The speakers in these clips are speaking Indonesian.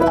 Yuk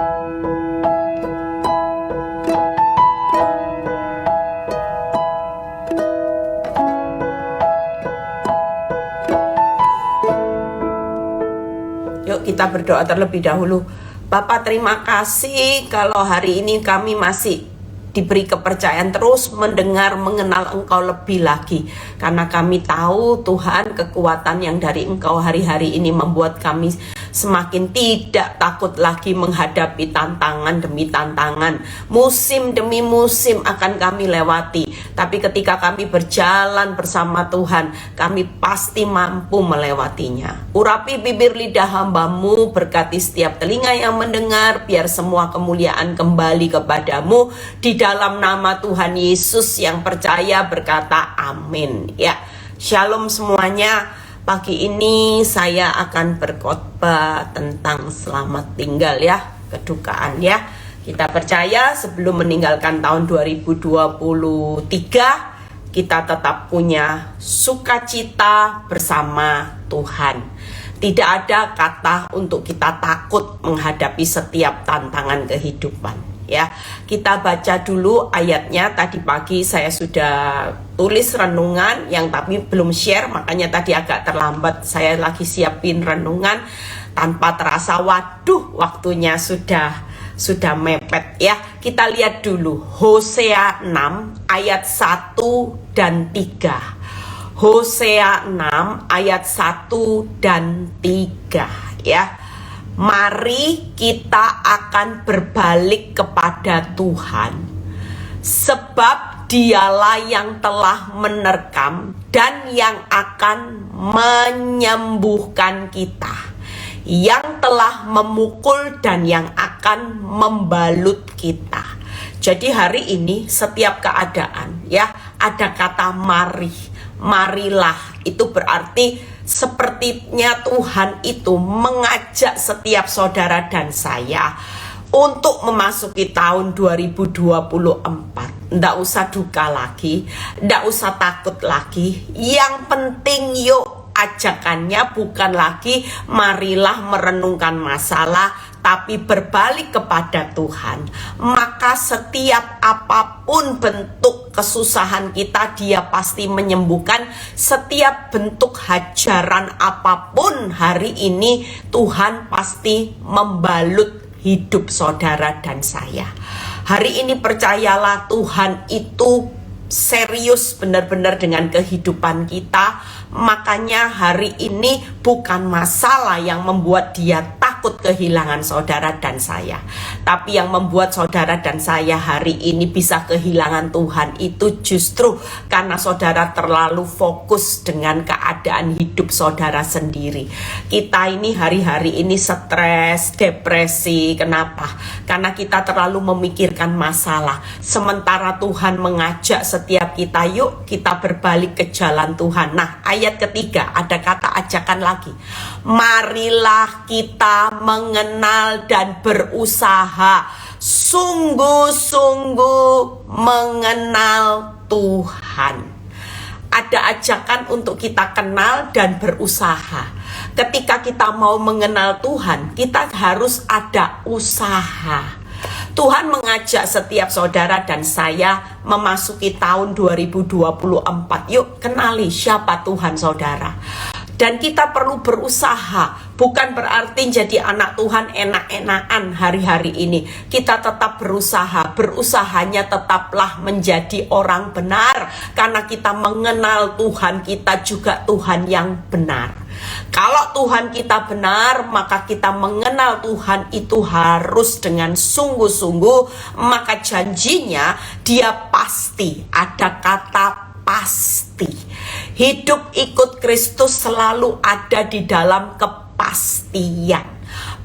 kita berdoa terlebih dahulu. Bapa, terima kasih kalau hari ini kami masih diberi kepercayaan terus mendengar, mengenal Engkau lebih lagi. Karena kami tahu Tuhan, kekuatan yang dari Engkau hari-hari ini membuat kami semakin tidak takut lagi menghadapi tantangan demi tantangan. Musim demi musim akan kami lewati. Tapi ketika kami berjalan bersama Tuhan, kami pasti mampu melewatinya. Urapi bibir lidah hamba-Mu, berkati setiap telinga yang mendengar, biar semua kemuliaan kembali kepadamu. Di dalam nama Tuhan Yesus yang percaya berkata amin. Ya, shalom semuanya. Pagi ini saya akan berkhotbah tentang selamat tinggal ya, kedukaan ya. Kita percaya sebelum meninggalkan tahun 2023, kita tetap punya sukacita bersama Tuhan. Tidak ada kata untuk kita takut menghadapi setiap tantangan kehidupan. Ya, kita baca dulu ayatnya. Tadi pagi saya sudah tulis renungan yang tapi belum share, makanya tadi agak terlambat. Saya lagi siapin renungan, tanpa terasa waduh waktunya sudah mepet ya. Kita lihat dulu Hosea 6 ayat 1 dan 3. Hosea 6 ayat 1 dan 3 ya. Mari kita akan berbalik kepada Tuhan, sebab Dialah yang telah menerkam dan yang akan menyembuhkan kita, yang telah memukul dan yang akan membalut kita. Jadi hari ini setiap keadaan ya ada kata mari, marilah. Itu berarti sepertinya Tuhan itu mengajak setiap saudara dan saya untuk memasuki tahun 2024. Nggak usah duka lagi, nggak usah takut lagi. Yang penting yuk, ajakannya bukan lagi marilah merenungkan masalah, tapi berbalik kepada Tuhan. Maka setiap apapun bentuk kesusahan kita, Dia pasti menyembuhkan. Setiap bentuk hajaran apapun hari ini, Tuhan pasti membalut hidup saudara dan saya. Hari ini percayalah, Tuhan itu serius benar-benar dengan kehidupan kita. Makanya hari ini bukan masalah yang membuat Dia takut kehilangan saudara dan saya, tapi yang membuat saudara dan saya hari ini bisa kehilangan Tuhan itu justru karena saudara terlalu fokus dengan keadaan hidup saudara sendiri. Kita ini hari-hari ini stres, depresi. Kenapa? Karena kita terlalu memikirkan masalah, sementara Tuhan mengajak setiap kita, yuk kita berbalik ke jalan Tuhan. Nah, ayat ketiga ada kata ajakan lagi. Marilah kita mengenal dan berusaha sungguh-sungguh mengenal Tuhan. Ada ajakan untuk kita kenal dan berusaha. Ketika kita mau mengenal Tuhan, kita harus ada usaha. Tuhan mengajak setiap saudara dan saya memasuki tahun 2024. Yuk kenali siapa Tuhan saudara. Dan kita perlu berusaha. Bukan berarti jadi anak Tuhan enak-enakan hari-hari ini. Kita tetap berusaha. Berusahanya tetaplah menjadi orang benar. Karena kita mengenal Tuhan kita juga Tuhan yang benar. Kalau Tuhan kita benar, maka kita mengenal Tuhan itu harus dengan sungguh-sungguh. Maka janjinya Dia pasti, ada kata pasti. Hidup ikut Kristus selalu ada di dalam kepastian.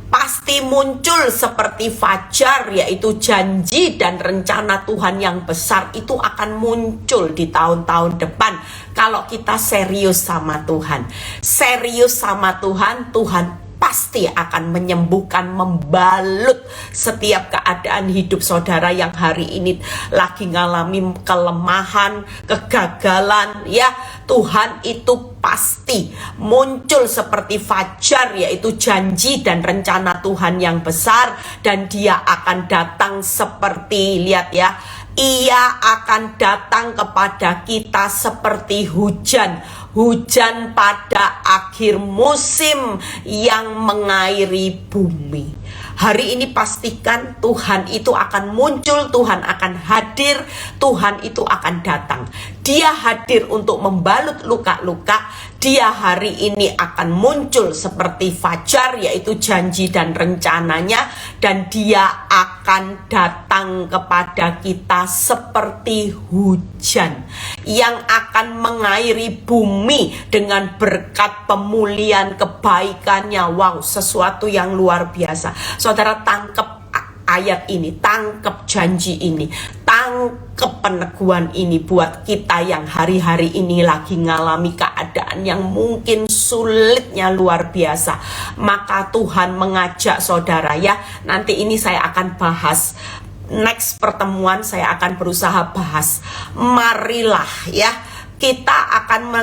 Pasti muncul seperti fajar, yaitu janji dan rencana Tuhan yang besar itu akan muncul di tahun-tahun depan. Kalau kita serius sama Tuhan, serius sama Tuhan, Tuhan pasti akan menyembuhkan, membalut setiap keadaan hidup saudara yang hari ini lagi ngalami kelemahan, kegagalan ya. Tuhan itu pasti muncul seperti fajar, yaitu janji dan rencana Tuhan yang besar. Dan dia akan datang seperti, lihat ya, ia akan datang kepada kita seperti hujan. Hujan pada akhir musim yang mengairi bumi. Hari ini pastikan Tuhan itu akan muncul, Tuhan akan hadir, Tuhan itu akan datang. Dia hadir untuk membalut luka-luka. Dia hari ini akan muncul seperti fajar, yaitu janji dan rencananya. Dan dia akan datang kepada kita seperti hujan yang akan mengairi bumi dengan berkat pemulihan kebaikannya. Wow, sesuatu yang luar biasa. Saudara, tangkap ayat ini, tangkap janji ini, tangkap peneguhan ini buat kita yang hari-hari ini lagi ngalami keadaan yang mungkin sulitnya luar biasa. Maka Tuhan mengajak saudara ya, nanti ini saya akan bahas. Next pertemuan saya akan berusaha bahas. Marilah ya, kita akan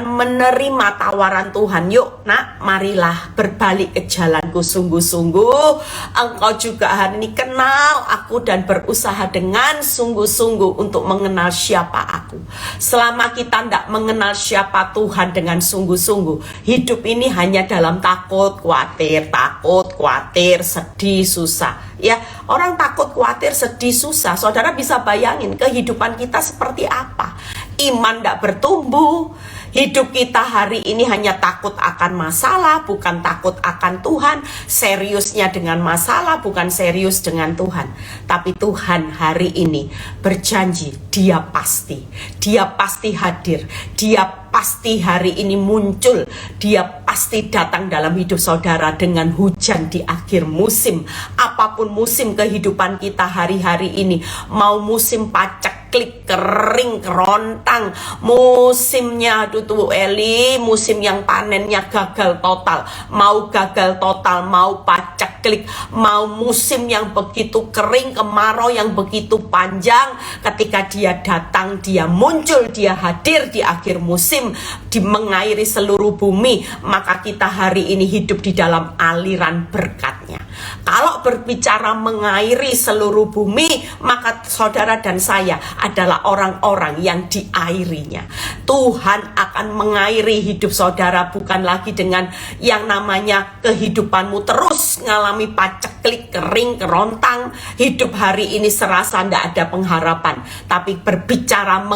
menerima tawaran Tuhan. Yuk nak, marilah berbalik ke jalanku sungguh-sungguh. Engkau juga hari ini kenal aku dan berusaha dengan sungguh-sungguh untuk mengenal siapa aku. Selama kita tidak mengenal siapa Tuhan dengan sungguh-sungguh, hidup ini hanya dalam takut, khawatir, sedih, susah. Ya, orang takut, khawatir, sedih, susah. Saudara bisa bayangin kehidupan kita seperti apa? Iman tidak bertumbuh. Hidup kita hari ini hanya takut akan masalah, bukan takut akan Tuhan. Seriusnya dengan masalah, bukan serius dengan Tuhan. Tapi Tuhan hari ini berjanji, Dia pasti hadir. Dia pasti hari ini muncul. Dia pasti datang dalam hidup saudara dengan hujan di akhir musim. Apapun musim kehidupan kita hari-hari ini, mau musim paceklik, kering, kerontang, musimnya tuh Eli, musim yang panennya gagal total, mau paceklik, mau musim yang begitu kering, kemarau yang begitu panjang, ketika Dia datang, Dia muncul, Dia hadir di akhir musim, mengairi seluruh bumi, maka kita hari ini hidup di dalam aliran berkat-Nya. Kalau berbicara mengairi seluruh bumi, maka saudara dan saya adalah orang-orang yang diairinya. Tuhan akan mengairi hidup saudara, bukan lagi dengan yang namanya kehidupanmu terus ngalami paceklik, kering, kerontang. Hidup hari ini serasa tidak ada pengharapan. Tapi berbicara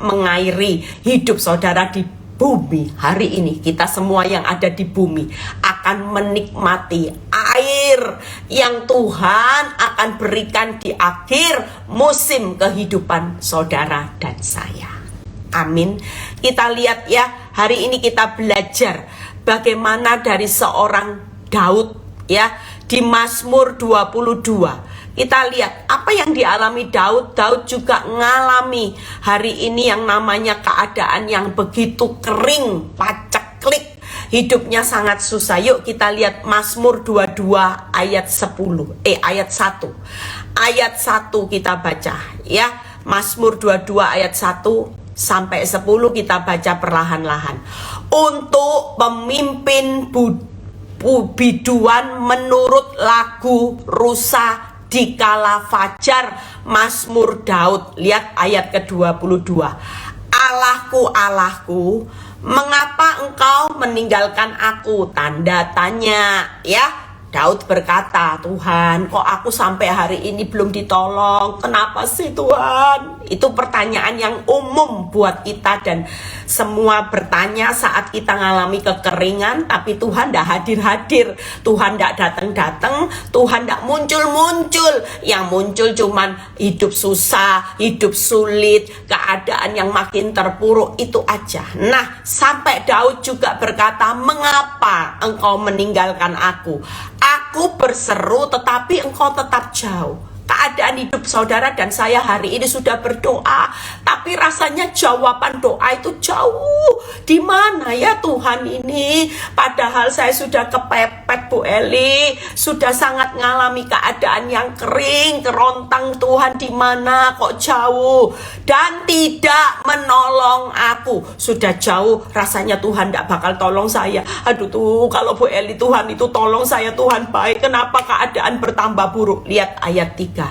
mengairi hidup saudara di bumi hari ini, kita semua yang ada di bumi akan menikmati air yang Tuhan akan berikan di akhir musim kehidupan saudara dan saya. Amin. Kita lihat ya, hari ini kita belajar bagaimana dari seorang Daud ya, di Mazmur 22. Kita lihat apa yang dialami Daud. Daud juga ngalami hari ini yang namanya keadaan yang begitu kering, paceklik. Hidupnya sangat susah. Yuk kita lihat Mazmur 22 ayat 10. Ayat 1. Ayat 1 kita baca ya. Mazmur 22 ayat 1 sampai 10 kita baca perlahan-lahan. Untuk pemimpin biduan menurut lagu rusa dikala fajar, Mazmur Daud. Lihat ayat ke-22. Allahku, Allahku, mengapa engkau meninggalkan aku? Tanda tanya ya. Daud berkata, Tuhan, kok aku sampai hari ini belum ditolong? Kenapa sih Tuhan? Itu pertanyaan yang umum buat kita dan semua bertanya saat kita ngalami kekeringan, tapi Tuhan tidak hadir-hadir, Tuhan tidak datang-datang, Tuhan tidak muncul-muncul. Yang muncul cuman hidup susah, hidup sulit, keadaan yang makin terpuruk, itu aja. Nah, sampai Daud juga berkata, mengapa engkau meninggalkan aku? Aku berseru tetapi engkau tetap jauh. Keadaan hidup saudara dan saya hari ini sudah berdoa, tapi Tapi rasanya jawaban doa itu jauh. Di mana ya Tuhan ini? Padahal saya sudah kepepet Bu Eli, sudah sangat ngalami keadaan yang kering, kerontang. Tuhan di mana kok jauh dan tidak menolong aku? Sudah jauh, rasanya Tuhan tidak bakal tolong saya. Aduh tuh, kalau Bu Eli Tuhan itu tolong saya, Tuhan baik, kenapa keadaan bertambah buruk? Lihat ayat 3.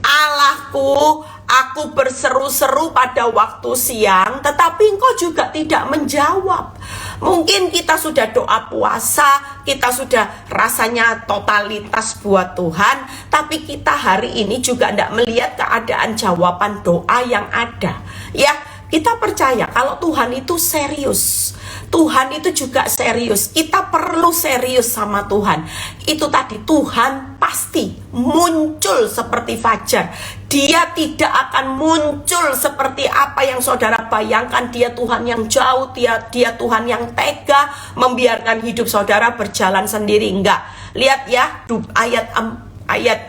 Allahku, aku berseru-seru pada waktu siang, tetapi engkau juga tidak menjawab. Mungkin kita sudah doa puasa, kita sudah rasanya totalitas buat Tuhan, tapi kita hari ini juga tidak melihat keadaan jawaban doa yang ada. Ya, kita percaya kalau Tuhan itu serius. Tuhan itu juga serius. Kita perlu serius sama Tuhan. Itu tadi, Tuhan pasti muncul seperti fajar. Dia tidak akan muncul seperti apa yang saudara bayangkan. Dia Tuhan yang jauh, dia Tuhan yang tega membiarkan hidup saudara berjalan sendiri. Enggak. Lihat ya ayat.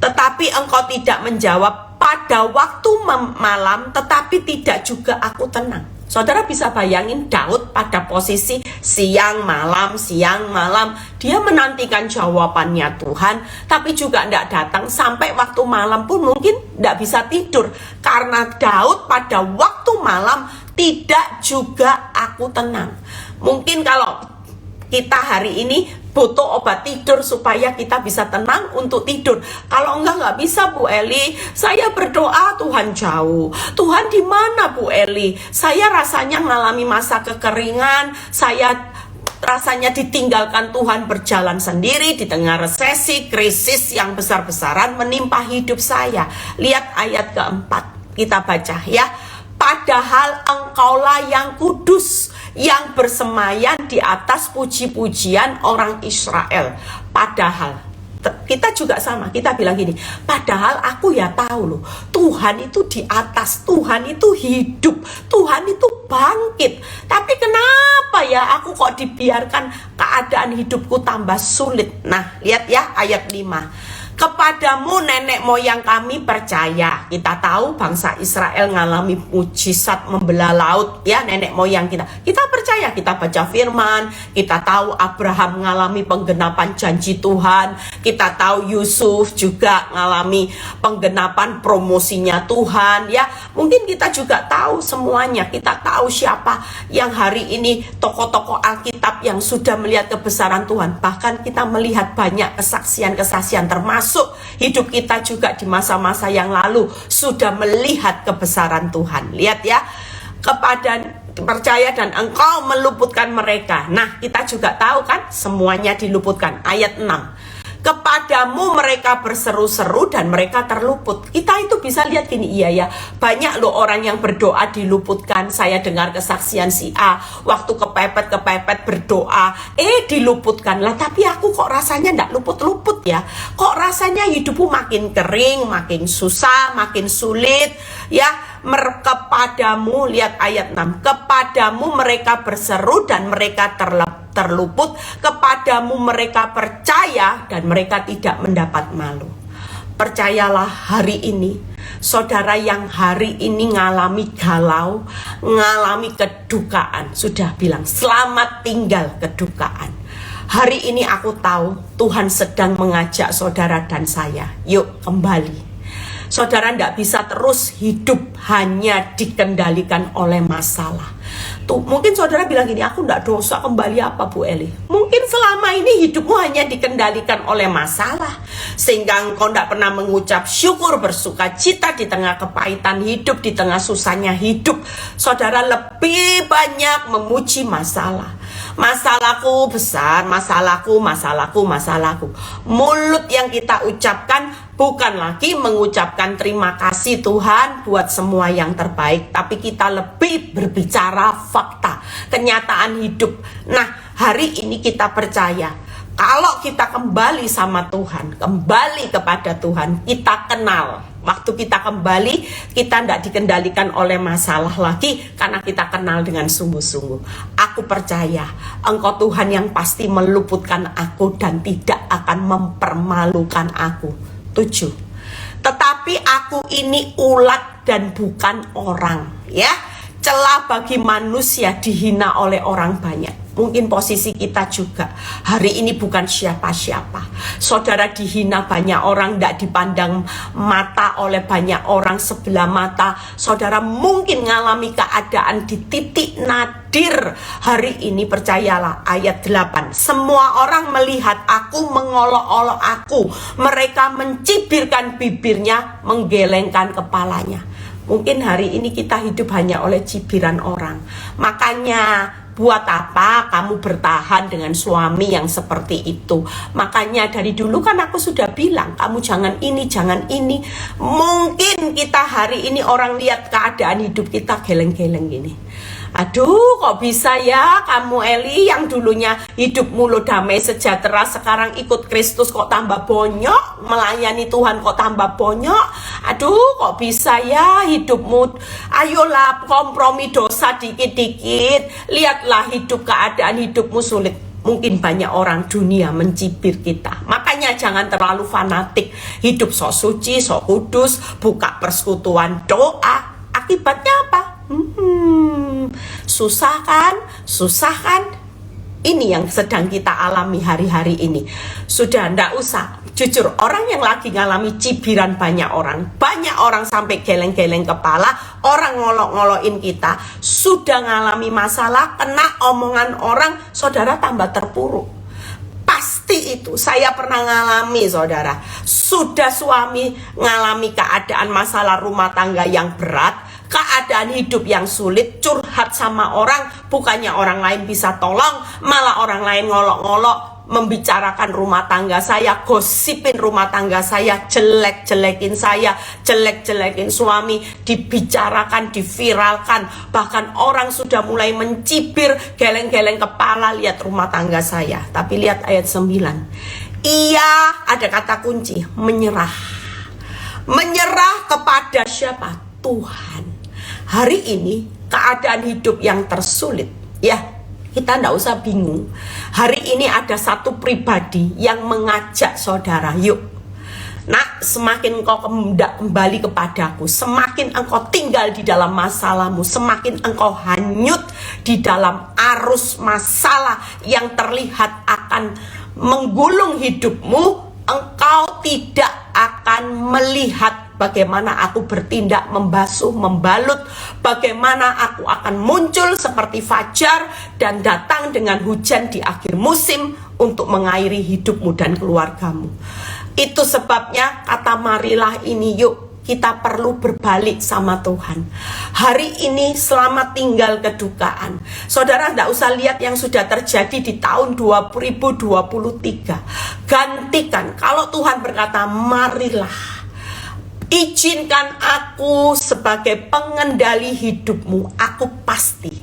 Tetapi engkau tidak menjawab pada waktu malam, tetapi tidak juga aku tenang. Saudara bisa bayangin Daud pada posisi siang malam. Dia menantikan jawabannya Tuhan, tapi juga tidak datang. Sampai waktu malam pun mungkin tidak bisa tidur. Karena Daud pada waktu malam tidak juga aku tenang. Mungkin kalau kita hari ini butuh obat tidur supaya kita bisa tenang untuk tidur. Kalau nggak bisa Bu Eli. Saya berdoa Tuhan jauh. Tuhan di mana Bu Eli? Saya rasanya mengalami masa kekeringan. Saya rasanya ditinggalkan Tuhan, berjalan sendiri di tengah resesi, krisis yang besar-besaran menimpa hidup saya. Lihat ayat keempat. Kita baca ya. Padahal engkaulah yang kudus, yang bersemayam di atas puji-pujian orang Israel. Padahal kita juga sama, kita bilang gini, padahal aku ya tahu loh, Tuhan itu di atas, Tuhan itu hidup, Tuhan itu bangkit. Tapi kenapa ya aku kok dibiarkan keadaan hidupku tambah sulit? Nah, lihat ya ayat 5. Kepadamu nenek moyang kami percaya. Kita tahu bangsa Israel mengalami mujizat membelah laut, ya, nenek moyang kita. Kita percaya, kita baca firman, kita tahu Abraham mengalami penggenapan janji Tuhan, kita tahu Yusuf juga mengalami penggenapan promosinya Tuhan, ya. Mungkin kita juga tahu semuanya. Kita tahu siapa yang hari ini tokoh-tokoh Alkitab yang sudah melihat kebesaran Tuhan. Bahkan kita melihat banyak kesaksian-kesaksian, termasuk hidup kita juga di masa-masa yang lalu sudah melihat kebesaran Tuhan. Lihat ya, kepada percaya dan engkau meluputkan mereka. Nah, kita juga tahu kan semuanya diluputkan. Ayat 6. Kepadamu mereka berseru-seru dan mereka terluput. Kita itu bisa lihat gini, iya ya, banyak loh orang yang berdoa diluputkan. Saya dengar kesaksian si A, waktu kepepet berdoa, diluputkan lah. Tapi aku kok rasanya ndak luput-luput ya. Kok rasanya hidupku makin kering, makin susah, makin sulit ya. Kepadamu, lihat ayat 6, kepadamu mereka berseru dan mereka terluput, kepadamu mereka percaya dan mereka tidak mendapat malu. Percayalah hari ini, saudara yang hari ini ngalami galau, ngalami kedukaan, sudah bilang selamat tinggal kedukaan. Hari ini aku tahu Tuhan sedang mengajak saudara dan saya, yuk kembali. Saudara tidak bisa terus hidup hanya dikendalikan oleh masalah. Tuh, mungkin saudara bilang gini, aku tidak dosa, kembali apa Bu Eli? Mungkin selama ini hidupmu hanya dikendalikan oleh masalah, sehingga engkau tidak pernah mengucap syukur, bersuka cita di tengah kepahitan hidup, di tengah susahnya hidup. Saudara lebih banyak memuji masalah. Masalahku besar, masalahku. Mulut yang kita ucapkan bukan lagi mengucapkan terima kasih Tuhan buat semua yang terbaik, tapi kita lebih berbicara fakta, kenyataan hidup. Nah, hari ini kita percaya, kalau kita kembali sama Tuhan, kembali kepada Tuhan, kita kenal. Waktu kita kembali, kita tidak dikendalikan oleh masalah lagi, karena kita kenal dengan sungguh-sungguh. Aku percaya, Engkau Tuhan yang pasti meluputkan aku dan tidak akan mempermalukan aku. 7. Tetapi Tapi aku ini ulat dan bukan orang, ya. Celah bagi manusia, dihina oleh orang banyak. Mungkin posisi kita juga hari ini bukan siapa-siapa. Saudara dihina banyak orang, tidak dipandang mata oleh banyak orang sebelah mata. Saudara mungkin mengalami keadaan di titik nadir. Hari ini percayalah, ayat 8. Semua orang melihat aku, mengolok-olok aku. Mereka mencibirkan bibirnya, menggelengkan kepalanya. Mungkin hari ini kita hidup hanya oleh cibiran orang. Makanya buat apa kamu bertahan dengan suami yang seperti itu? Makanya dari dulu kan aku sudah bilang, kamu jangan ini, jangan ini. Mungkin kita hari ini orang lihat keadaan hidup kita geleng-geleng gini. Aduh, kok bisa ya kamu Eli yang dulunya hidupmu lo damai sejahtera, sekarang ikut Kristus kok tambah bonyok, melayani Tuhan kok tambah bonyok. Aduh, kok bisa ya hidupmu, ayolah kompromi dosa dikit-dikit. Lihatlah hidup, keadaan hidupmu sulit. Mungkin banyak orang dunia mencibir kita. Makanya jangan terlalu fanatik. Hidup sok suci, sok kudus, buka persekutuan doa. Akibatnya apa? Susah kan? Susah kan? Ini yang sedang kita alami hari-hari ini. Sudah ndak usah. Jujur, orang yang lagi ngalami cibiran banyak orang sampai geleng-geleng kepala, orang ngolok-ngolokin kita, sudah ngalami masalah, kena omongan orang, saudara tambah terpuruk. Pasti itu, saya pernah ngalami saudara. Sudah suami ngalami keadaan masalah rumah tangga yang berat, keadaan hidup yang sulit, curhat sama orang, bukannya orang lain bisa tolong, malah orang lain ngolok-ngolok, membicarakan rumah tangga saya, gosipin rumah tangga saya, jelek-jelekin saya, jelek-jelekin suami, dibicarakan, diviralkan, bahkan orang sudah mulai mencibir, geleng-geleng kepala lihat rumah tangga saya. Tapi lihat ayat 9. Ia, ada kata kunci, menyerah. Menyerah kepada siapa? Tuhan. Hari ini keadaan hidup yang tersulit, ya kita tidak usah bingung. Hari ini ada satu pribadi yang mengajak saudara, yuk nak, semakin engkau kembali kepadaku, semakin engkau tinggal di dalam masalahmu, semakin engkau hanyut di dalam arus masalah yang terlihat akan menggulung hidupmu, engkau tidak akan melihat bagaimana aku bertindak membasuh, membalut, bagaimana aku akan muncul seperti fajar dan datang dengan hujan di akhir musim untuk mengairi hidupmu dan keluargamu. Itu sebabnya kata marilah ini, yuk kita perlu berbalik sama Tuhan. Hari ini selamat tinggal kedukaan. Saudara tidak usah lihat yang sudah terjadi di tahun 2023. Gantikan, kalau Tuhan berkata marilah, izinkan aku sebagai pengendali hidupmu. Aku pasti,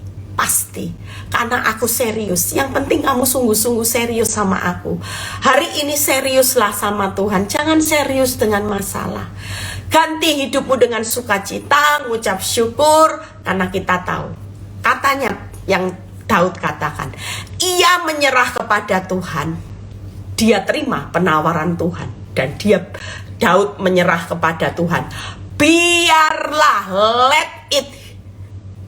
karena aku serius. Yang penting kamu sungguh-sungguh serius sama aku. Hari ini seriuslah sama Tuhan. Jangan serius dengan masalah. Ganti hidupmu dengan sukacita, mengucap syukur, karena kita tahu. Katanya yang Daud katakan, ia menyerah kepada Tuhan. Dia terima penawaran Tuhan, dan Daud menyerah kepada Tuhan. Biarlah, let it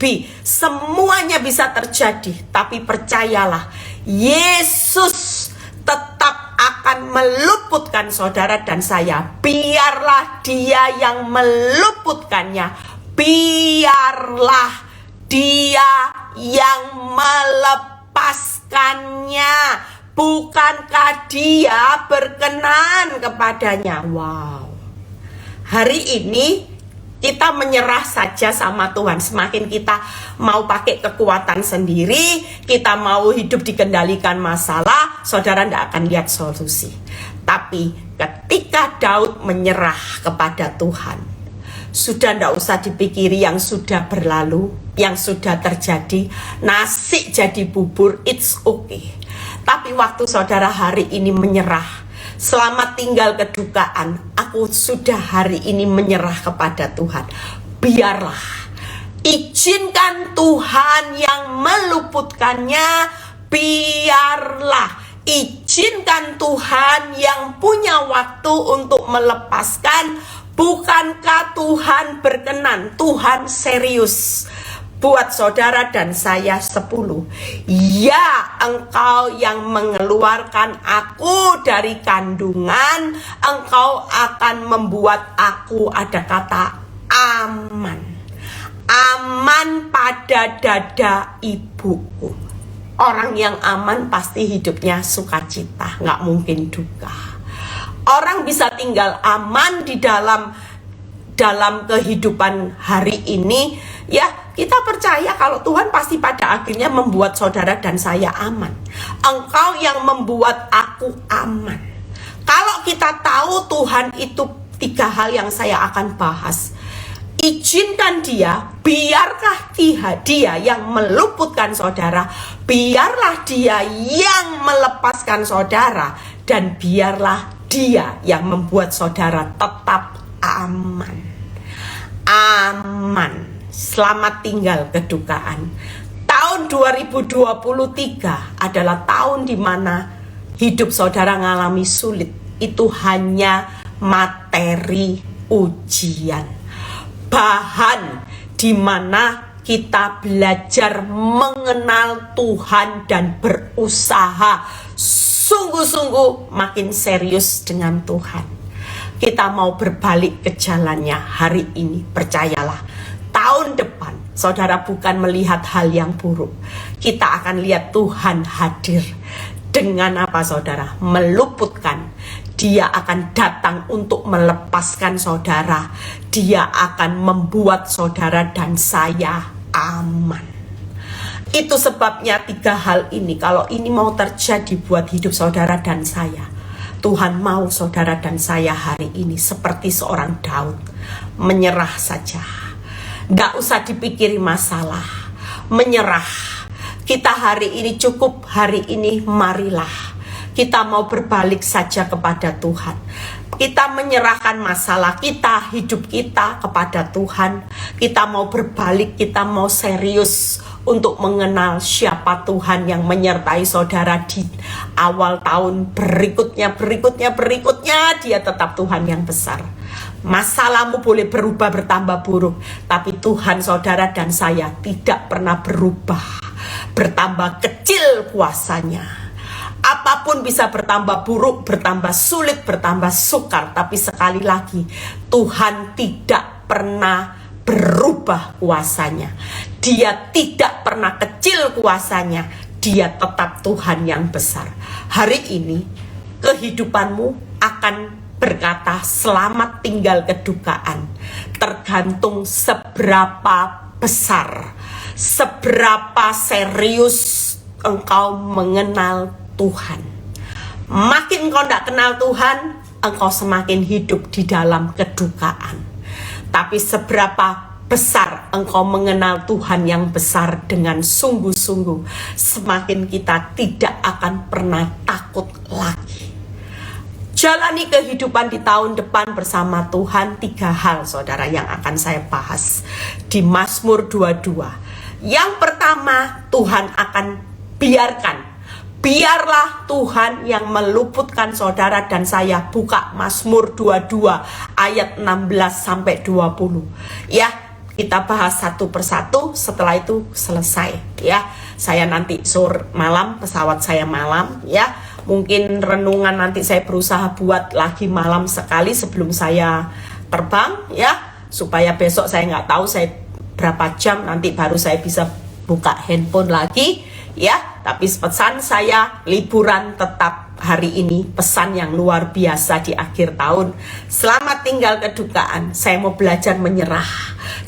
be. Semuanya bisa terjadi, tapi percayalah, Yesus tetap akan meluputkan saudara dan saya. Biarlah dia yang meluputkannya. Biarlah dia yang melepaskannya. Bukankah dia berkenan kepadanya? Wow. Hari ini kita menyerah saja sama Tuhan. Semakin kita mau pakai kekuatan sendiri, kita mau hidup dikendalikan masalah, saudara tidak akan lihat solusi. Tapi ketika Daud menyerah kepada Tuhan, sudah tidak usah dipikiri yang sudah berlalu, yang sudah terjadi. Nasi jadi bubur, it's okay. Tapi waktu saudara hari ini menyerah, selamat tinggal kedukaan, aku sudah hari ini menyerah kepada Tuhan. Biarlah, izinkan Tuhan yang meluputkannya. Biarlah, izinkan Tuhan yang punya waktu untuk melepaskan. Bukankah Tuhan berkenan, Tuhan serius buat saudara dan saya 10? Ya, engkau yang mengeluarkan aku dari kandungan, engkau akan membuat aku, ada kata aman. Aman pada dada ibuku. Orang yang aman pasti hidupnya sukacita, nggak mungkin duka. Orang bisa tinggal aman di dalam kehidupan hari ini, ya kita percaya kalau Tuhan pasti pada akhirnya membuat saudara dan saya aman. Engkau yang membuat aku aman. Kalau kita tahu Tuhan itu 3 hal yang saya akan bahas. Izinkan dia, biarkah dia yang meluputkan saudara, biarlah dia yang melepaskan saudara, dan biarlah dia yang membuat saudara tetap aman. Aman. Selamat tinggal kedukaan. Tahun 2023 adalah tahun di mana hidup saudara mengalami sulit. Itu hanya materi ujian. Bahan di mana kita belajar mengenal Tuhan dan berusaha sungguh-sungguh makin serius dengan Tuhan. Kita mau berbalik ke jalannya hari ini. Percayalah, tahun depan saudara bukan melihat hal yang buruk. Kita akan lihat Tuhan hadir. Dengan apa saudara? Meluputkan. Dia akan datang untuk melepaskan saudara. Dia akan membuat saudara dan saya aman. Itu sebabnya 3 hal ini, kalau ini mau terjadi buat hidup saudara dan saya, Tuhan mau saudara dan saya hari ini seperti seorang Daud, menyerah saja. Nggak usah dipikiri masalah, menyerah. Kita hari ini cukup, hari ini marilah kita mau berbalik saja kepada Tuhan. Kita menyerahkan masalah kita, hidup kita kepada Tuhan. Kita mau berbalik, kita mau serius untuk mengenal siapa Tuhan yang menyertai saudara di awal tahun berikutnya, dia tetap Tuhan yang besar. Masalahmu boleh berubah bertambah buruk, tapi Tuhan saudara dan saya tidak pernah berubah, bertambah kecil kuasanya. Apapun bisa bertambah buruk, bertambah sulit, bertambah sukar, tapi sekali lagi Tuhan tidak pernah berubah kuasanya. Dia tidak pernah kecil kuasanya. Dia tetap Tuhan yang besar. Hari ini kehidupanmu akan berkata selamat tinggal kedukaan. Tergantung seberapa besar, seberapa serius engkau mengenal Tuhan. Makin kau tidak kenal Tuhan, engkau semakin hidup di dalam kedukaan. Tapi seberapa besar engkau mengenal Tuhan yang besar dengan sungguh-sungguh, semakin kita tidak akan pernah takut lagi. Jalani kehidupan di tahun depan bersama Tuhan. 3 hal saudara yang akan saya bahas di Mazmur 22. Yang pertama, Tuhan akan biarlah Tuhan yang meluputkan saudara dan saya. Buka Mazmur 22 ayat 16-20. Ya, kita bahas satu persatu, setelah itu selesai ya. Saya nanti sore malam, pesawat saya malam ya. Mungkin renungan nanti saya berusaha buat lagi malam sekali sebelum saya terbang ya. Supaya besok saya nggak tahu saya berapa jam nanti baru saya bisa buka handphone lagi ya. Tapi pesan saya, liburan tetap hari ini, pesan yang luar biasa di akhir tahun. Selamat tinggal kedukaan. Saya mau belajar menyerah.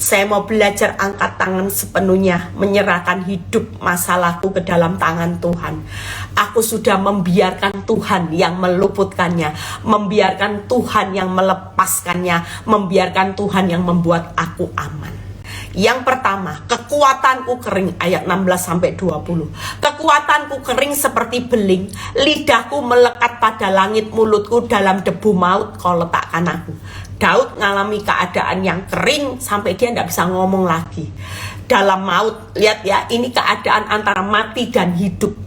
Saya mau belajar angkat tangan sepenuhnya, menyerahkan hidup masalahku ke dalam tangan Tuhan. Aku sudah membiarkan Tuhan yang meluputkannya, membiarkan Tuhan yang melepaskannya, membiarkan Tuhan yang membuat aku aman. Yang pertama, kekuatanku kering, ayat 16-20. Kekuatanku kering seperti beling, lidahku melekat pada langit, mulutku dalam debu maut kau letakkan aku. Daud mengalami keadaan yang kering sampai dia tidak bisa ngomong lagi. Dalam maut, lihat ya, ini keadaan antara mati dan hidup.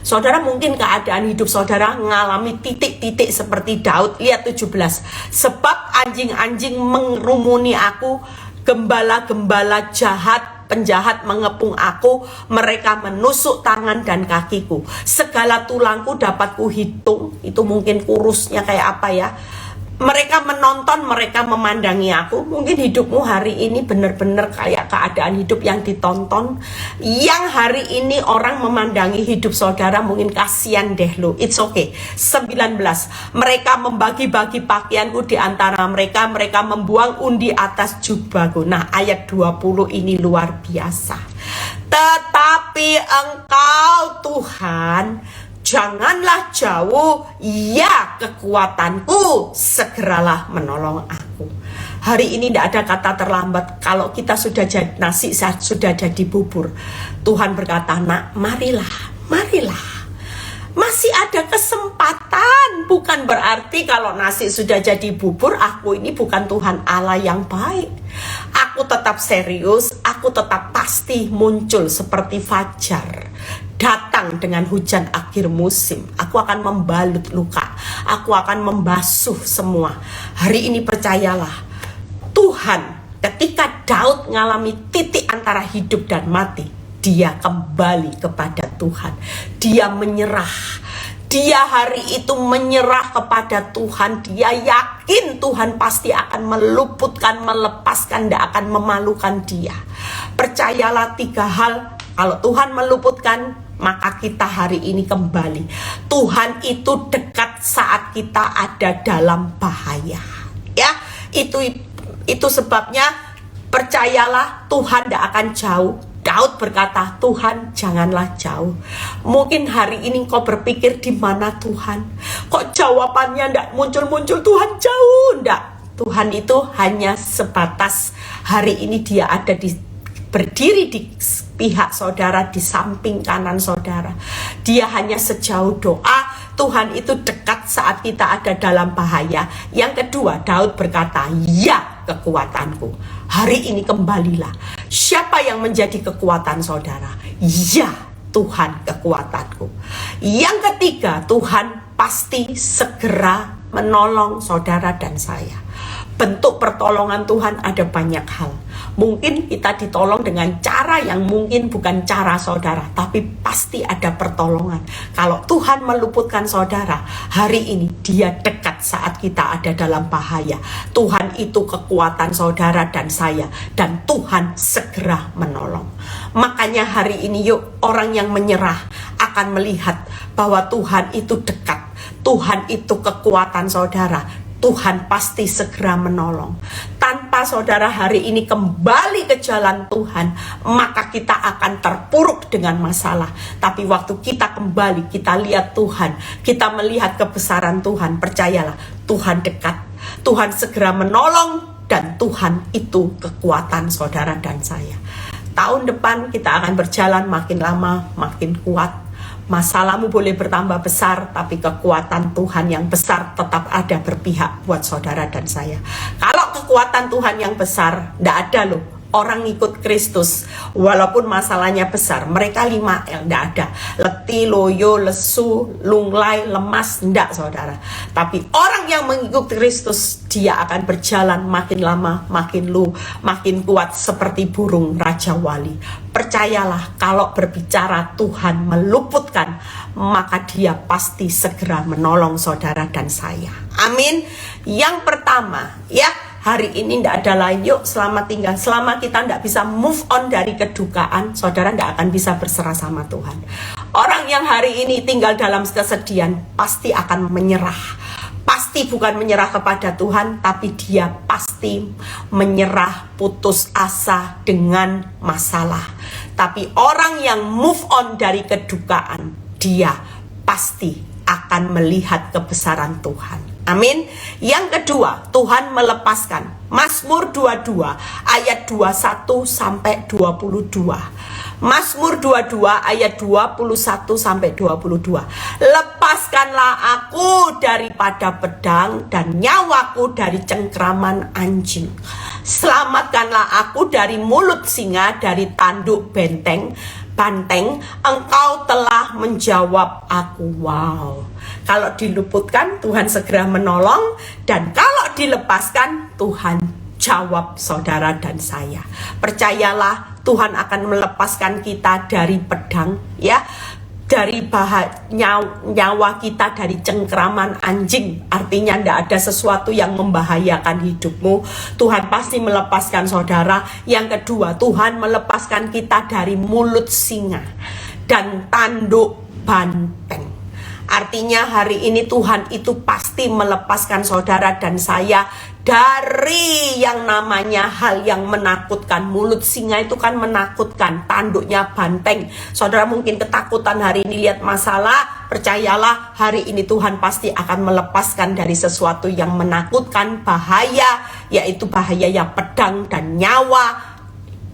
Saudara, mungkin keadaan hidup saudara mengalami titik-titik seperti Daud. Lihat 17. Sebab anjing-anjing mengerumuni aku, gembala-gembala jahat, penjahat mengepung aku, mereka menusuk tangan dan kakiku. Segala tulangku dapat kuhitung. Itu mungkin kurusnya kayak apa ya. Mereka menonton, mereka memandangi aku. Mungkin hidupmu hari ini benar-benar kayak keadaan hidup yang ditonton. Yang hari ini orang memandangi hidup saudara, mungkin kasihan deh lo. It's okay. 19. Mereka membagi-bagi pakaianku di antara mereka. Mereka membuang undi atas jubahku. Nah, ayat 20 ini luar biasa. Tetapi engkau Tuhan, janganlah jauh, ya kekuatanku, segeralah menolong aku. Hari ini tidak ada kata terlambat. Kalau kita sudah jadi nasi, sudah jadi bubur, Tuhan berkata, nak, marilah. Masih ada kesempatan. Bukan berarti kalau nasi sudah jadi bubur, aku ini bukan Tuhan Allah yang baik. Aku tetap serius, aku tetap pasti muncul seperti fajar, datang dengan hujan akhir musim. Aku akan membalut luka, aku akan membasuh semua. Hari ini percayalah, Tuhan ketika Daud mengalami titik antara hidup dan mati, dia kembali kepada Tuhan. Dia menyerah. Dia hari itu menyerah kepada Tuhan. Dia yakin Tuhan pasti akan meluputkan, melepaskan, tidak akan memalukan dia. Percayalah 3 hal. Kalau Tuhan meluputkan, maka kita hari ini kembali. Tuhan itu dekat saat kita ada dalam bahaya. Ya, itu sebabnya percayalah Tuhan tidak akan jauh. Daud berkata, Tuhan janganlah jauh. Mungkin hari ini kau berpikir, di mana Tuhan? Kok jawabannya tidak muncul-muncul? Tuhan jauh. Tidak. Tuhan itu hanya sebatas hari ini dia ada berdiri di pihak saudara, di samping kanan saudara. Dia hanya sejauh doa. Tuhan itu dekat saat kita ada dalam bahaya. Yang kedua, Daud berkata, ya kekuatanku. Hari ini kembalilah. Siapa yang menjadi kekuatan saudara? Ya, Tuhan kekuatanku. Yang ketiga, Tuhan pasti segera menolong saudara dan saya. Bentuk pertolongan Tuhan ada banyak hal. Mungkin kita ditolong dengan cara yang mungkin bukan cara saudara, tapi pasti ada pertolongan. Kalau Tuhan meluputkan saudara, hari ini dia dekat saat kita ada dalam bahaya. Tuhan itu kekuatan saudara dan saya, dan Tuhan segera menolong. Makanya hari ini yuk, orang yang menyerah akan melihat bahwa Tuhan itu dekat. Tuhan itu kekuatan saudara. Tuhan pasti segera menolong. Tanpa saudara hari ini kembali ke jalan Tuhan, maka kita akan terpuruk dengan masalah. Tapi waktu kita kembali, kita lihat Tuhan, kita melihat kebesaran Tuhan, percayalah, Tuhan dekat. Tuhan segera menolong, dan Tuhan itu kekuatan saudara dan saya. Tahun depan kita akan berjalan makin lama, makin kuat. Masalahmu boleh bertambah besar, tapi kekuatan Tuhan yang besar tetap ada berpihak buat saudara dan saya. Kalau kekuatan Tuhan yang besar, tidak ada loh orang ikut Kristus walaupun masalahnya besar. Mereka 5L, tidak ada. Letih, loyo, lesu, lunglai, lemas, tidak saudara. Tapi orang yang mengikut Kristus, dia akan berjalan makin lama, makin kuat seperti burung Raja Wali. Percayalah, kalau berbicara Tuhan meluputkan, maka dia pasti segera menolong saudara dan saya. Amin. Yang pertama, ya, hari ini tidak ada lain. Yuk, selamat tinggal. Selama kita tidak bisa move on dari kedukaan, saudara tidak akan bisa berserah sama Tuhan. Orang yang hari ini tinggal dalam kesedihan pasti akan menyerah. Pasti bukan menyerah kepada Tuhan, tapi dia pasti menyerah, putus asa dengan masalah. Tapi orang yang move on dari kedukaan, dia pasti akan melihat kebesaran Tuhan. Amin. Yang kedua, Tuhan melepaskan. Mazmur 22 ayat 21 sampai 22. Mazmur 22 ayat 21 sampai 22. Lepaskanlah aku daripada pedang dan nyawaku dari cengkraman anjing. Selamatkanlah aku dari mulut singa, dari tanduk benteng. banteng, engkau telah menjawab aku. Wow. Kalau diluputkan, Tuhan segera menolong, dan kalau dilepaskan, Tuhan jawab saudara dan saya. Percayalah, Tuhan akan melepaskan kita dari pedang, ya, dari nyawa kita dari cengkraman anjing. Artinya tidak ada sesuatu yang membahayakan hidupmu. Tuhan pasti melepaskan saudara. Yang kedua, Tuhan melepaskan kita dari mulut singa dan tanduk banteng. Artinya hari ini Tuhan itu pasti melepaskan saudara dan saya dari yang namanya hal yang menakutkan. Mulut singa itu kan menakutkan, tanduknya banteng. Saudara mungkin ketakutan hari ini lihat masalah, percayalah hari ini Tuhan pasti akan melepaskan dari sesuatu yang menakutkan, bahaya, yaitu bahaya pedang dan nyawa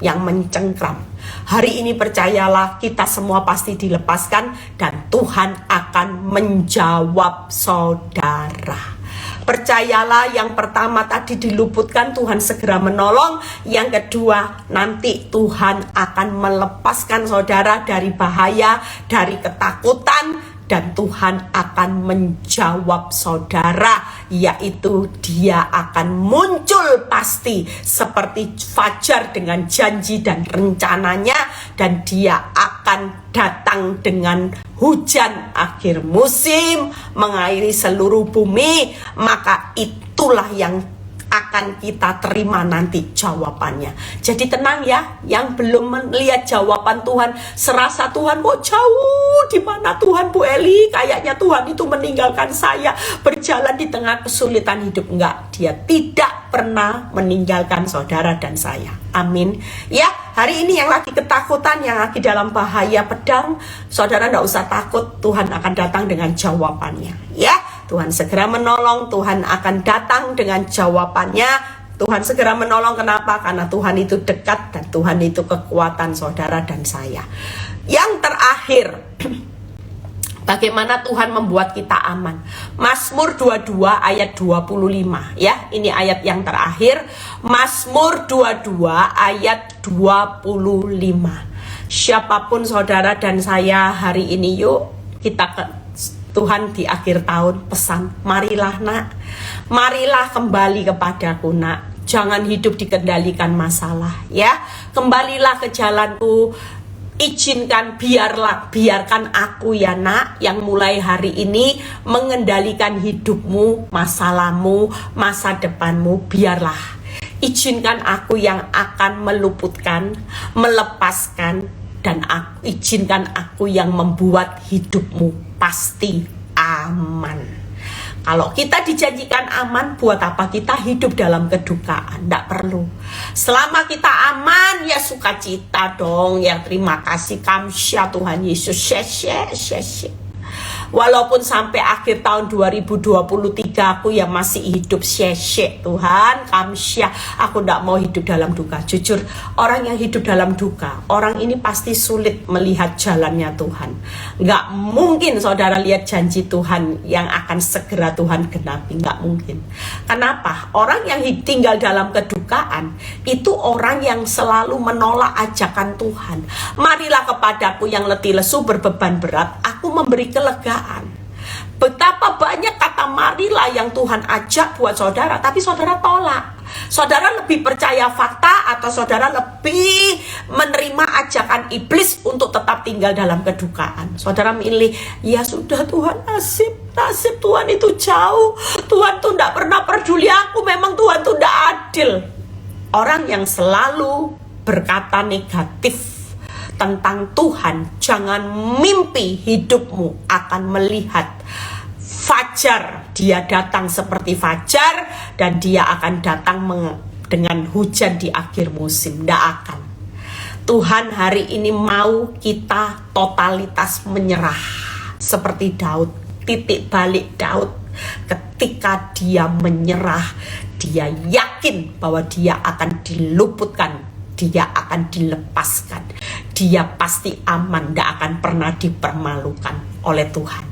yang mencengkram. Hari ini percayalah kita semua pasti dilepaskan dan Tuhan akan menjawab saudara. Percayalah, yang pertama tadi diluputkan, Tuhan segera menolong. Yang kedua, nanti Tuhan akan melepaskan saudara dari bahaya, dari ketakutan, dan Tuhan akan menjawab saudara, yaitu Dia akan muncul pasti seperti fajar dengan janji dan rencananya, dan Dia akan datang dengan hujan akhir musim mengairi seluruh bumi. Maka itulah yang akan kita terima nanti jawabannya. Jadi tenang ya, yang belum melihat jawaban Tuhan, serasa Tuhan kok jauh, di mana Tuhan Bu Eli? Kayaknya Tuhan itu meninggalkan saya berjalan di tengah kesulitan hidup. Enggak, Dia tidak pernah meninggalkan saudara dan saya. Amin. Ya, hari ini yang lagi ketakutan, yang lagi dalam bahaya pedang, saudara enggak usah takut, Tuhan akan datang dengan jawabannya. Ya, Tuhan segera menolong, Tuhan akan datang dengan jawabannya. Tuhan segera menolong, kenapa? Karena Tuhan itu dekat dan Tuhan itu kekuatan saudara dan saya. Yang terakhir, bagaimana Tuhan membuat kita aman? Mazmur 22 ayat 25 ya. Ini ayat yang terakhir. Mazmur 22 ayat 25. Siapapun saudara dan saya hari ini, yuk kita Tuhan di akhir tahun pesan, marilah nak, marilah kembali kepadaku nak. Jangan hidup dikendalikan masalah ya. Kembalilah ke jalanku. Izinkan, biarkan aku ya nak, yang mulai hari ini mengendalikan hidupmu, masalahmu, masa depanmu. Biarlah, izinkan aku yang akan meluputkan, melepaskan, dan izinkan aku yang membuat hidupmu pasti aman. Kalau kita dijanjikan aman, buat apa kita hidup dalam kedukaan? Tidak perlu. Selama kita aman, ya sukacita dong. Ya terima kasih, kamsya Tuhan Yesus. Walaupun sampai akhir tahun 2023 aku ya masih hidup syekh Tuhan, kamsya, aku tidak mau hidup dalam duka. Jujur, orang yang hidup dalam duka, orang ini pasti sulit melihat jalannya Tuhan. Nggak mungkin saudara lihat janji Tuhan yang akan segera Tuhan genapi, nggak mungkin. Kenapa? Orang yang tinggal dalam kedukaan itu orang yang selalu menolak ajakan Tuhan. Marilah kepadaku yang letih lesu berbeban berat, aku memberi kelegaan. Betapa banyak kata marilah yang Tuhan ajak buat saudara, tapi saudara tolak. Saudara lebih percaya fakta, atau saudara lebih menerima ajakan iblis untuk tetap tinggal dalam kedukaan. Saudara milih, ya sudah Tuhan, nasib Tuhan itu jauh, Tuhan tuh tidak pernah peduli aku, memang Tuhan tuh tidak adil. Orang yang selalu berkata negatif tentang Tuhan, jangan mimpi hidupmu akan melihat fajar. Dia datang seperti fajar, dan dia akan datang dengan hujan di akhir musim. Tidak akan. Tuhan hari ini mau kita totalitas menyerah seperti Daud. Titik balik Daud, ketika dia menyerah, dia yakin bahwa dia akan diluputkan, dia akan dilepaskan, dia pasti aman, tidak akan pernah dipermalukan oleh Tuhan.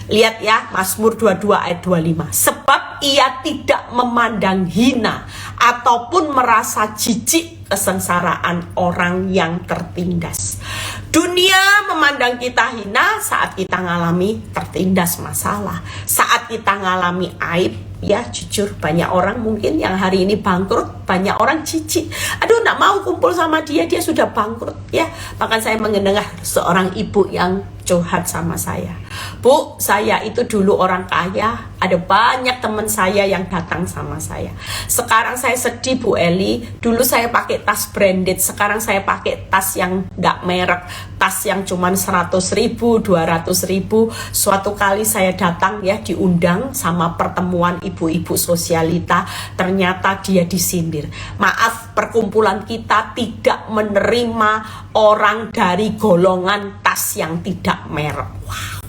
Lihat ya, Mazmur 22 ayat 25. Sebab ia tidak memandang hina ataupun merasa jijik kesengsaraan orang yang tertindas. Dunia memandang kita hina saat kita ngalami tertindas masalah, saat kita ngalami aib. Ya jujur, banyak orang mungkin yang hari ini bangkrut, banyak orang jijik, aduh gak mau kumpul sama dia sudah bangkrut ya. Bahkan saya mendengar seorang ibu yang curhat sama saya, Bu, saya itu dulu orang kaya, ada banyak teman saya yang datang sama saya. Sekarang saya sedih Bu Eli, dulu saya pakai tas branded, sekarang saya pakai tas yang gak merek, tas yang cuman 100 ribu, 200 ribu. Suatu kali saya datang ya, diundang sama pertemuan ibu-ibu sosialita, ternyata dia disindir. Maaf, perkumpulan kita tidak menerima orang dari golongan tas yang tidak merek. Wow,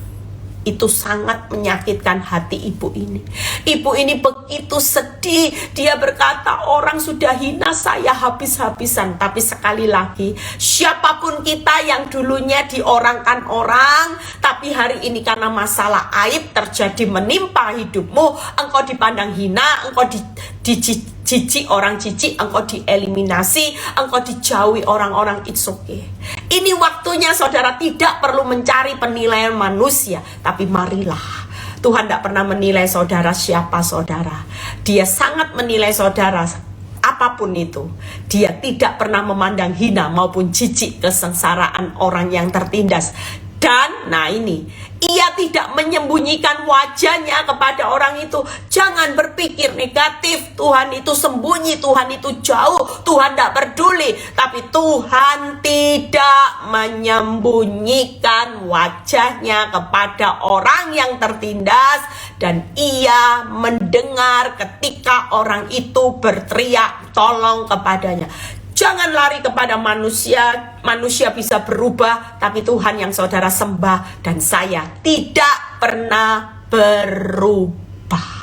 itu sangat menyakitkan hati ibu ini. Ibu ini begitu sedih. Dia berkata, orang sudah hina saya habis-habisan. Tapi sekali lagi, siapapun kita yang dulunya diorangkan orang, tapi hari ini karena masalah aib terjadi menimpa hidupmu, engkau dipandang hina, engkau jijik, orang jijik, engkau dieliminasi, engkau dijauhi orang-orang, it's okay. Ini waktunya saudara tidak perlu mencari penilaian manusia, tapi marilah. Tuhan tidak pernah menilai saudara siapa saudara. Dia sangat menilai saudara apapun itu. Dia tidak pernah memandang hina maupun jijik kesengsaraan orang yang tertindas. Dan nah ini, ia tidak menyembunyikan wajahnya kepada orang itu. Jangan berpikir negatif, Tuhan itu sembunyi, Tuhan itu jauh, Tuhan tidak peduli. Tapi Tuhan tidak menyembunyikan wajahnya kepada orang yang tertindas. Dan ia mendengar ketika orang itu berteriak tolong kepadanya. Jangan lari kepada manusia, manusia bisa berubah, tapi Tuhan yang saudara sembah dan saya tidak pernah berubah.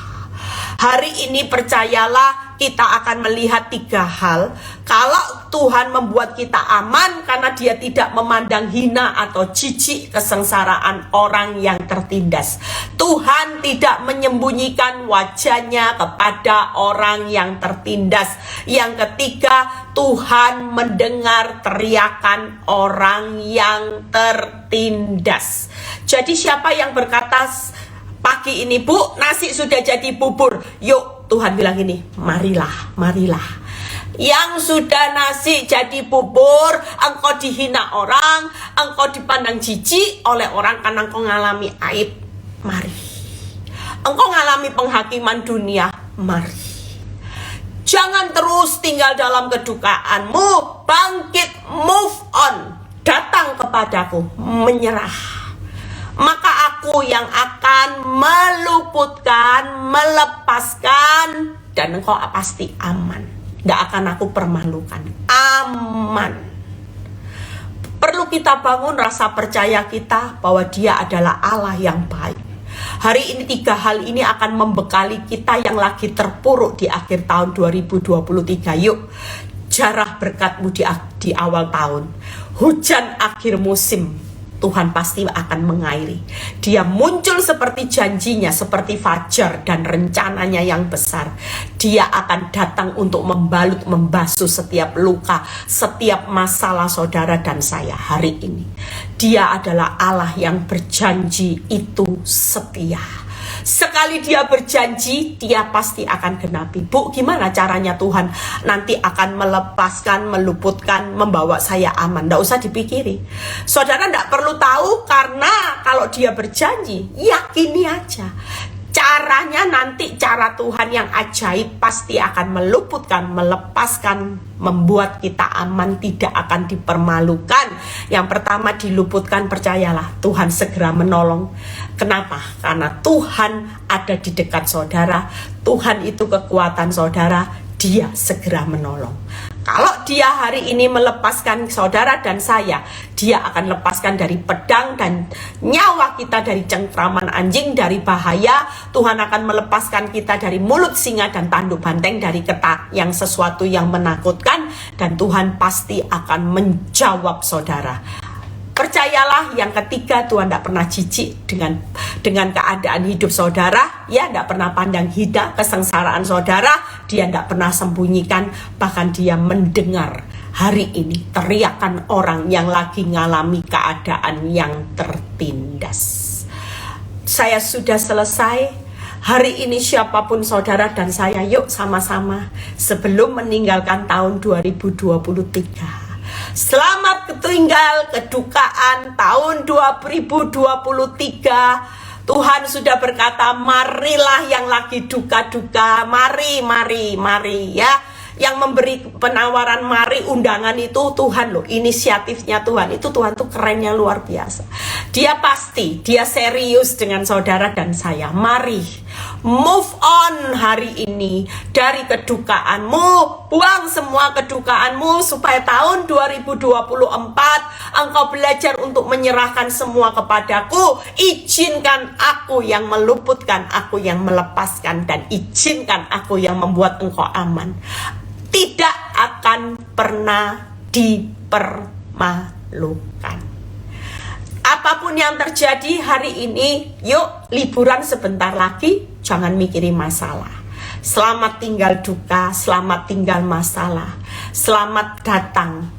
Hari ini percayalah, kita akan melihat 3 hal. Kalau Tuhan membuat kita aman karena dia tidak memandang hina atau jijik kesengsaraan orang yang tertindas. Tuhan tidak menyembunyikan wajahnya kepada orang yang tertindas. Yang ketiga, Tuhan mendengar teriakan orang yang tertindas. Jadi siapa yang berkata pagi ini, Bu, nasi sudah jadi bubur, yuk, Tuhan bilang ini, marilah, marilah. Yang sudah nasi jadi bubur, engkau dihina orang, engkau dipandang jijik oleh orang karena engkau ngalami aib, mari. Engkau ngalami penghakiman dunia, mari. Jangan terus tinggal dalam kedukaanmu, bangkit, move on, datang kepadaku, menyerah. Maka aku yang akan meluputkan, melepaskan, dan engkau pasti aman. Tidak akan aku permalukan, aman. Perlu kita bangun rasa percaya kita bahwa dia adalah Allah yang baik. Hari ini 3 hal ini akan membekali kita yang lagi terpuruk di akhir tahun 2023. Yuk, jarah berkatmu di awal tahun. Hujan akhir musim, Tuhan pasti akan mengairi. Dia muncul seperti janjinya, seperti fajar dan rencananya yang besar. Dia akan datang untuk membalut, membasuh setiap luka, setiap masalah saudara dan saya hari ini. Dia adalah Allah yang berjanji itu setia. Sekali dia berjanji, dia pasti akan genapi. Bu, gimana caranya Tuhan nanti akan melepaskan, meluputkan, membawa saya aman? Nggak usah dipikiri. Saudara nggak perlu tahu, karena kalau dia berjanji, yakini aja. Caranya nanti, cara Tuhan yang ajaib pasti akan meluputkan, melepaskan, membuat kita aman, tidak akan dipermalukan. Yang pertama diluputkan, percayalah, Tuhan segera menolong. Kenapa? Karena Tuhan ada di dekat saudara. Tuhan itu kekuatan saudara, dia segera menolong. Kalau dia hari ini melepaskan saudara dan saya, dia akan lepaskan dari pedang dan nyawa kita dari cengkraman anjing, dari bahaya. Tuhan akan melepaskan kita dari mulut singa dan tanduk banteng, dari ketak yang sesuatu yang menakutkan. Dan Tuhan pasti akan menjawab saudara. Percayalah, yang ketiga, Tuhan tidak pernah jijik dengan keadaan hidup saudara. Ya, tidak pernah pandang hina kesengsaraan saudara. Dia tidak pernah sembunyikan, bahkan dia mendengar. hari ini teriakan orang yang lagi ngalami keadaan yang tertindas. Saya sudah selesai. Hari ini siapapun saudara dan saya, yuk sama-sama sebelum meninggalkan tahun 2023. Selamat tinggal kedukaan tahun 2023. Tuhan sudah berkata, marilah yang lagi duka-duka, mari ya. Yang memberi penawaran mari undangan itu Tuhan loh, inisiatifnya Tuhan. Itu Tuhan tuh kerennya luar biasa. Dia serius dengan saudara dan saya. Mari move on hari ini dari kedukaanmu, buang semua kedukaanmu supaya tahun 2024 engkau belajar untuk menyerahkan semua kepadaku. Izinkan aku yang meluputkan, aku yang melepaskan, dan izinkan aku yang membuat engkau aman. Tidak akan pernah dipermalukan. Apapun yang terjadi hari ini, yuk liburan sebentar lagi, jangan mikirin masalah. Selamat tinggal duka, selamat tinggal masalah. Selamat datang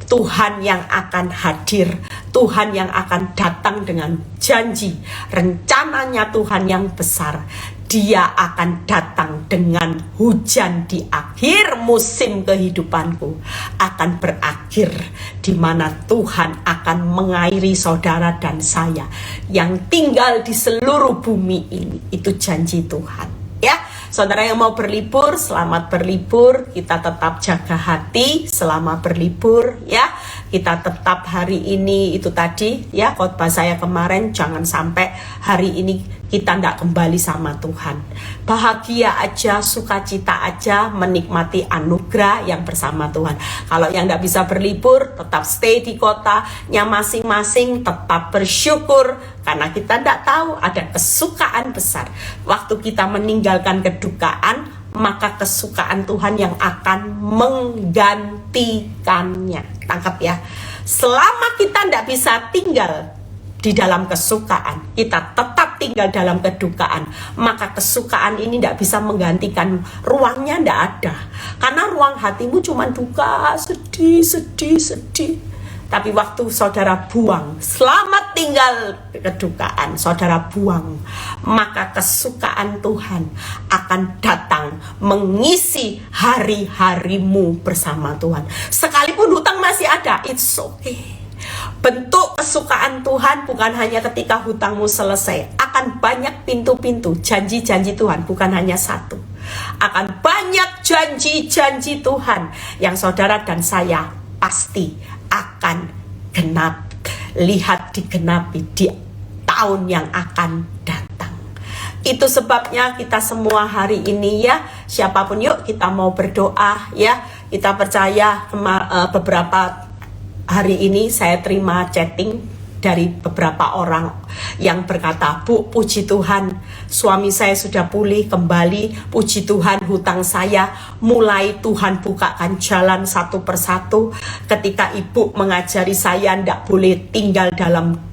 Tuhan yang akan hadir, Tuhan yang akan datang dengan janji, rencananya Tuhan yang besar. Dia akan datang dengan hujan di akhir musim kehidupanku. Akan berakhir di mana Tuhan akan mengairi saudara dan saya yang tinggal di seluruh bumi ini. Itu janji Tuhan. Ya, saudara yang mau berlibur, selamat berlibur. Kita tetap jaga hati selama berlibur ya. Kita tetap hari ini itu tadi ya, khotbah saya kemarin, jangan sampai hari ini kita tidak kembali sama Tuhan. Bahagia aja, sukacita aja, menikmati anugerah yang bersama Tuhan. Kalau yang tidak bisa berlibur, tetap stay di kotanya masing-masing, tetap bersyukur. Karena kita tidak tahu ada kesukaan besar. Waktu kita meninggalkan kedukaan, maka kesukaan Tuhan yang akan menggantikannya. Tangkap ya. Selama kita tidak bisa tinggal di dalam kesukaan, kita tetap tinggal dalam kedukaan, maka kesukaan ini tidak bisa menggantikan, ruangnya tidak ada. Karena ruang hatimu cuma duka, sedih. Tapi waktu saudara buang, selamat tinggal kedukaan, saudara buang, maka kesukaan Tuhan akan datang mengisi hari-harimu bersama Tuhan. Sekalipun hutang masih ada, it's okay. Bentuk kesukaan Tuhan bukan hanya ketika hutangmu selesai. Akan banyak pintu-pintu janji-janji Tuhan, bukan hanya satu. Akan banyak janji-janji Tuhan yang saudara dan saya pasti akan genap. Lihat digenapi di tahun yang akan datang. Itu sebabnya kita semua hari ini ya, siapapun yuk kita mau berdoa ya. Kita percaya beberapa hari ini saya terima chatting dari beberapa orang yang berkata, Bu, puji Tuhan, suami saya sudah pulih kembali, puji Tuhan hutang saya mulai Tuhan bukakan jalan satu persatu. Ketika ibu mengajari saya tidak boleh tinggal dalam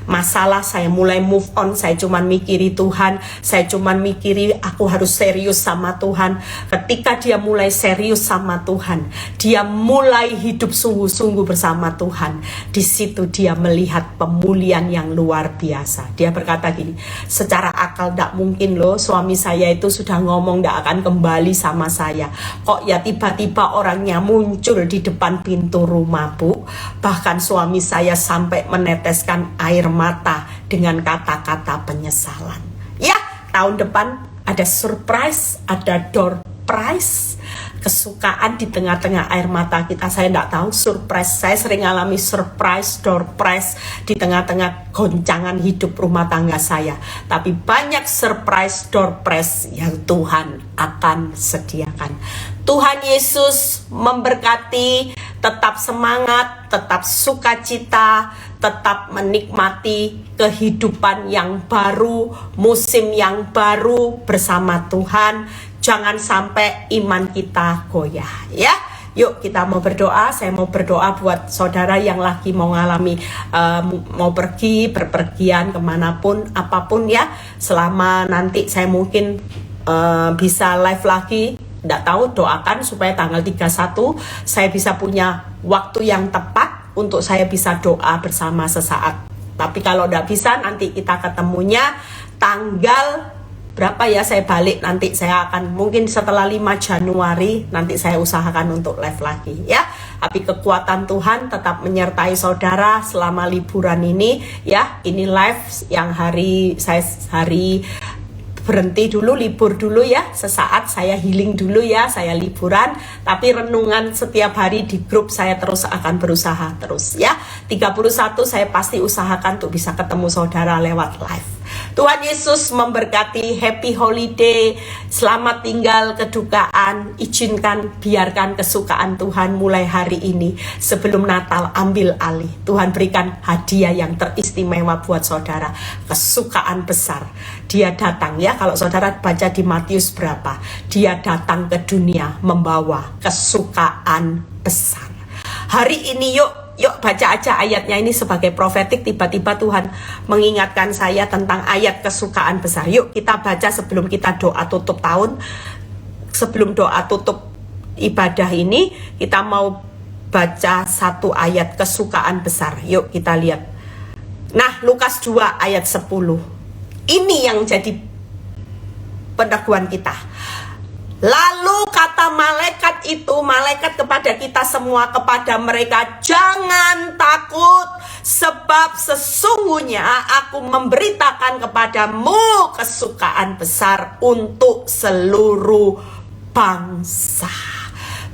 masalah, saya mulai move on. Saya cuman mikiri Tuhan, saya cuman mikiri aku harus serius sama Tuhan. Ketika dia mulai serius sama Tuhan, dia mulai hidup sungguh-sungguh bersama Tuhan. Di situ dia melihat pemulihan yang luar biasa. Dia berkata gini, secara akal tidak mungkin loh, suami saya itu sudah ngomong tidak akan kembali sama saya, kok ya tiba-tiba orangnya muncul di depan pintu rumah, Bu. Bahkan suami saya sampai meneteskan air mata dengan kata-kata penyesalan. Ya, tahun depan ada surprise, ada door prize, kesukaan di tengah-tengah air mata kita. Saya tidak tahu surprise, saya sering alami surprise, door prize di tengah-tengah goncangan hidup rumah tangga saya. Tapi banyak surprise, door prize yang Tuhan akan sediakan. Tuhan Yesus memberkati, tetap semangat, tetap sukacita, tetap menikmati kehidupan yang baru, musim yang baru bersama Tuhan. Jangan sampai iman kita goyah ya. Yuk kita mau berdoa. Saya mau berdoa buat saudara yang lagi mau ngalami mau pergi, berpergian kemanapun, apapun ya. Selama nanti saya mungkin bisa live lagi Nggak tahu, doakan supaya tanggal 31 saya bisa punya waktu yang tepat untuk saya bisa doa bersama sesaat. Tapi kalau nggak bisa, nanti kita ketemunya tanggal berapa ya, saya balik nanti saya akan mungkin setelah 5 Januari nanti saya usahakan untuk live lagi ya. Tapi kekuatan Tuhan tetap menyertai saudara selama liburan ini ya. Ini live yang hari berhenti dulu, libur dulu ya, sesaat saya healing dulu ya, saya liburan, tapi renungan setiap hari di grup saya terus akan berusaha terus ya. 31 saya pasti usahakan untuk bisa ketemu saudara lewat live. Tuhan Yesus memberkati, happy holiday, selamat tinggal kedukaan, izinkan, biarkan kesukaan Tuhan mulai hari ini, sebelum Natal ambil alih. Tuhan berikan hadiah yang teristimewa buat saudara, kesukaan besar. Dia datang ya, kalau saudara baca di Matius berapa, dia datang ke dunia membawa kesukaan besar. Hari ini yuk baca aja ayatnya ini sebagai profetik. Tiba-tiba Tuhan mengingatkan saya tentang ayat kesukaan besar. Yuk kita baca sebelum kita doa tutup tahun. Sebelum doa tutup ibadah ini, kita mau baca satu ayat kesukaan besar. Yuk kita lihat. Nah, Lukas 2 ayat 10. Ini yang jadi peneguhan kita. Lalu kata malaikat kepada kita semua, kepada mereka, jangan takut, sebab sesungguhnya aku memberitakan kepadamu kesukaan besar untuk seluruh bangsa.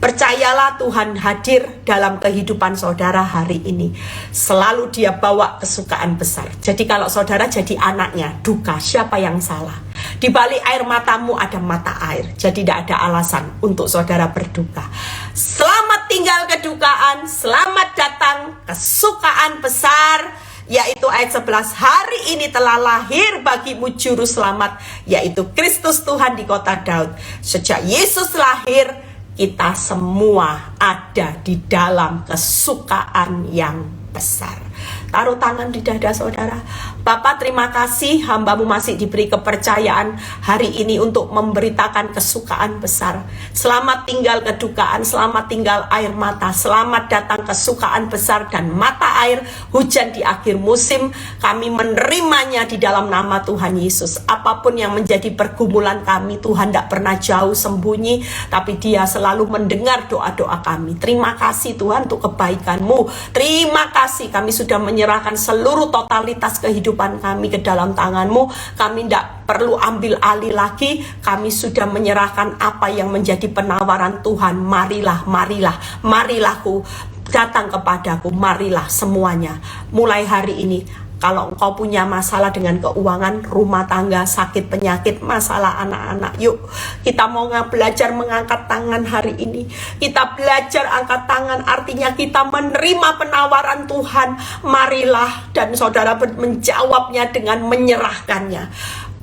Percayalah, Tuhan hadir dalam kehidupan saudara hari ini. Selalu dia bawa kesukaan besar. Jadi kalau saudara jadi anaknya, duka, siapa yang salah? Di balik air matamu ada mata air. Jadi tidak ada alasan untuk saudara berduka. Selamat tinggal kedukaan, selamat datang kesukaan besar. Yaitu ayat 11, hari ini telah lahir bagimu juru selamat, yaitu Kristus Tuhan di kota Daud. Sejak Yesus lahir, kita semua ada di dalam kesukaan yang besar. Taruh tangan di dada saudara. Bapa, terima kasih hamba-Mu masih diberi kepercayaan hari ini untuk memberitakan kesukaan besar. Selamat tinggal kedukaan, selamat tinggal air mata, selamat datang kesukaan besar dan mata air, hujan di akhir musim. Kami menerimanya di dalam nama Tuhan Yesus. Apapun yang menjadi pergumulan kami, Tuhan tidak pernah jauh sembunyi, tapi Dia selalu mendengar doa-doa kami. Terima kasih Tuhan untuk kebaikan-Mu. Terima kasih, kami sudah menyerahkan seluruh totalitas kehidupan kami ke dalam tangan-Mu. Kami tidak perlu ambil alih lagi. Kami sudah menyerahkan apa yang menjadi penawaran Tuhan. Marilah, ku datang kepadaku, marilah semuanya. Mulai hari ini, kalau engkau punya masalah dengan keuangan, rumah tangga, sakit, penyakit, masalah anak-anak, yuk kita mau belajar mengangkat tangan hari ini. Kita belajar angkat tangan, artinya kita menerima penawaran Tuhan. Marilah, dan saudara menjawabnya dengan menyerahkannya.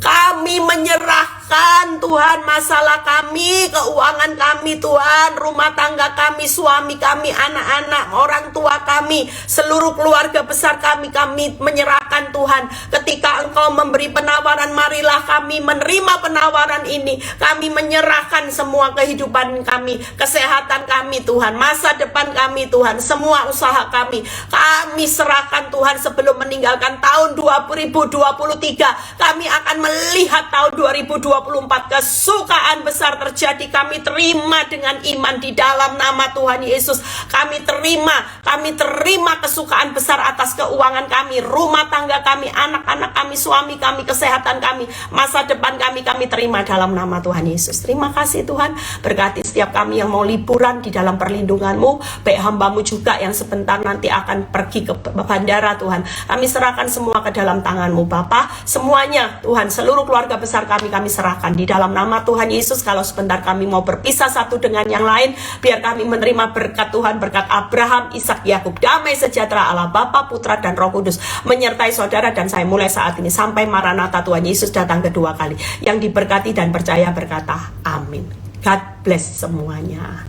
Kami menyerahkan Tuhan masalah kami, keuangan kami Tuhan, rumah tangga kami, suami kami, anak-anak, orang tua kami, seluruh keluarga besar kami menyerahkan Tuhan. Ketika Engkau memberi penawaran, marilah kami menerima penawaran ini. Kami menyerahkan semua kehidupan kami, kesehatan kami Tuhan, masa depan kami Tuhan, semua usaha kami serahkan Tuhan. Sebelum meninggalkan tahun 2023, kami akan melihat tahun 2024 kesukaan besar terjadi. Kami terima dengan iman di dalam nama Tuhan Yesus. Kami terima kesukaan besar atas keuangan kami, rumah tangga kami, anak-anak kami, suami kami, kesehatan kami, masa depan kami terima dalam nama Tuhan Yesus. Terima kasih Tuhan, berkati setiap kami yang mau liburan di dalam perlindungan-Mu, baik hamba-Mu juga yang sebentar nanti akan pergi ke bandara Tuhan. Kami serahkan semua ke dalam tangan-Mu Bapa, semuanya Tuhan, seluruh keluarga besar kami serahkan di dalam nama Tuhan Yesus. Kalau sebentar kami mau berpisah satu dengan yang lain, biar kami menerima berkat Tuhan, berkat Abraham, Ishak, Yakub, damai sejahtera Allah Bapa, Putra dan Roh Kudus menyertai saudara dan saya mulai saat ini sampai Maranatha Tuhan Yesus datang kedua kali. Yang diberkati dan percaya berkata amin. God bless semuanya.